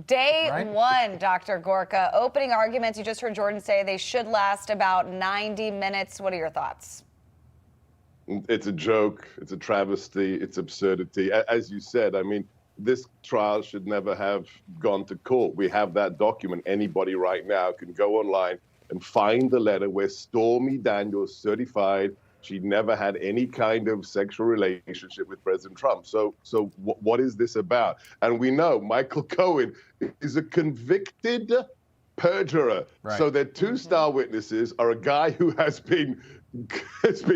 Day Right? one, Dr. Gorka. Opening arguments, you just heard Jordan say they should last about 90 minutes. What are your thoughts? It's a joke. It's a travesty. It's absurdity. As you said, I mean, this trial should never have gone to court. We have that document. Anybody right now can go online and find the letter where Stormy Daniels certified she never had any kind of sexual relationship with President Trump. So what is this about? And we know Michael Cohen is a convicted perjurer. Right. So their two star witnesses are a guy who has been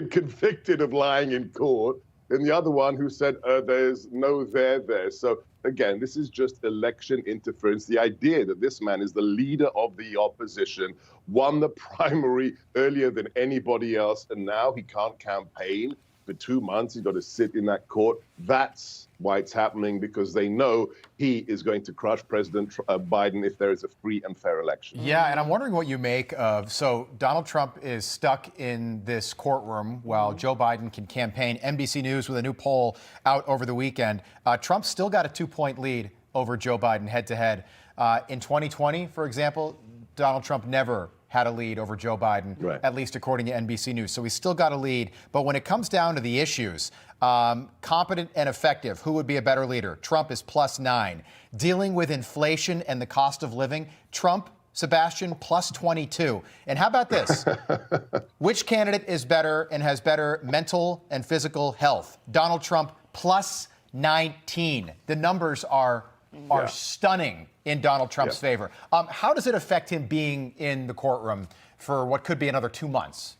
convicted of lying in court, and the other one who said there's no there. So again, this is just election interference. The idea that this man is the leader of the opposition, won the primary earlier than anybody else, and now he can't campaign for 2 months. He's got to sit in that court. That's why it's happening, because they know he is going to crush President Biden if there is a free and fair election. Yeah, and I'm wondering what you make of, so Donald Trump is stuck in this courtroom while Joe Biden can campaign. NBC News with a new poll out over the weekend. Trump's still got a 2-point lead over Joe Biden head-to-head. In 2020, for example, Donald Trump never had a lead over Joe Biden, right, at least according to NBC News. So he's still got a lead. But when it comes down to the issues, competent and effective, who would be a better leader? Trump is +9. Dealing with inflation and the cost of living, Trump, Sebastian, +22. And how about this? Which candidate is better and has better mental and physical health? Donald Trump, +19. The numbers are stunning in Donald Trump's favor. How does it affect him being in the courtroom for what could be another 2 months?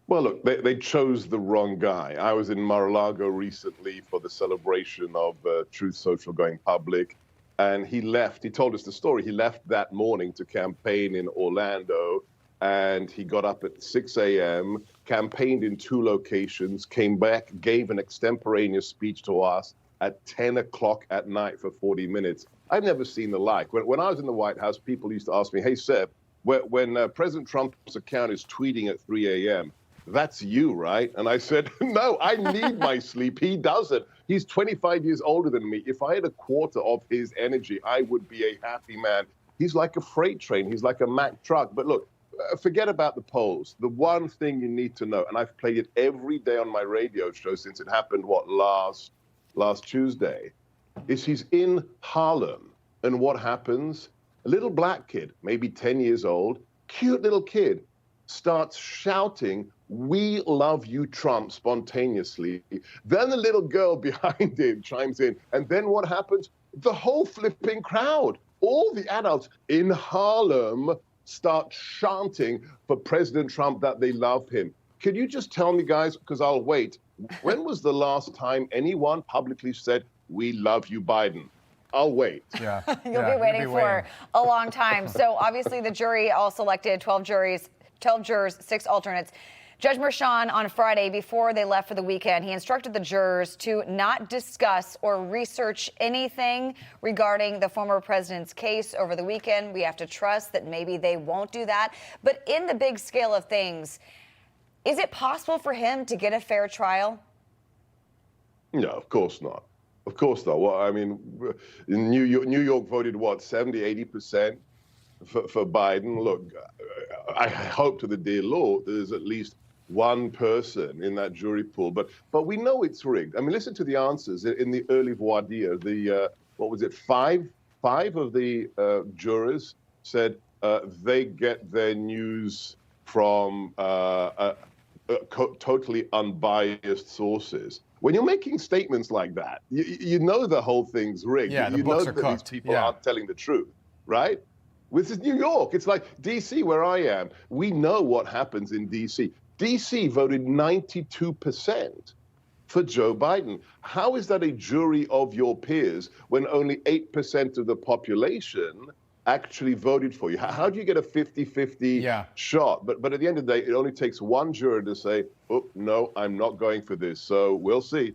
Well, look, they chose the wrong guy. I was in Mar-a-Lago recently for the celebration of Truth Social going public, and he left. He told us the story. He left that morning to campaign in Orlando, and he got up at 6 a.m., campaigned in 2 locations, came back, gave an extemporaneous speech to us at 10 o'clock at night for 40 minutes. I've never seen the like. When I was in the White House, people used to ask me, hey, Seb, when President Trump's account is tweeting at 3 a.m., that's you, right? And I said, no, I need my sleep. He doesn't. He's 25 years older than me. If I had a quarter of his energy, I would be a happy man. He's like a freight train. He's like a Mack truck. But look, forget about the polls. The one thing you need to know, and I've played it every day on my radio show since it happened, last Tuesday, is he's in Harlem. And what happens? A little black kid, maybe 10 years old, cute little kid, starts shouting, "We love you, Trump," spontaneously. Then the little girl behind him chimes in. And then what happens? The whole flipping crowd, all the adults in Harlem, start chanting for President Trump that they love him. Can you just tell me, guys, because I'll wait, when was the last time anyone publicly said, "We love you, Biden"? I'll wait. You'll be waiting for a long time. So obviously the jury all selected 12 jurors, 6 alternates. Judge Merchan on Friday, before they left for the weekend, he instructed the jurors to not discuss or research anything regarding the former president's case over the weekend. We have to trust that maybe they won't do that. But in the big scale of things, is it possible for him to get a fair trial? No, of course not. Of course not. Well, I mean, New York voted, what, 70, 80% for Biden? Look, I hope to the dear Lord there's at least one person in that jury pool. But we know it's rigged. I mean, listen to the answers in the early voir dire. What was it, five of the jurors said they get their news from totally unbiased sources. When you're making statements like that, you know the whole thing's rigged. Yeah, the you books know are that cooked. these people aren't telling the truth, right? This is New York. It's like D.C., where I am. We know what happens in D.C. D.C. voted 92% for Joe Biden. How is that a jury of your peers when only 8% of the population actually voted for you? How do you get a 50-50 shot? But at the end of the day, it only takes one juror to say, oh, no, I'm not going for this. So we'll see.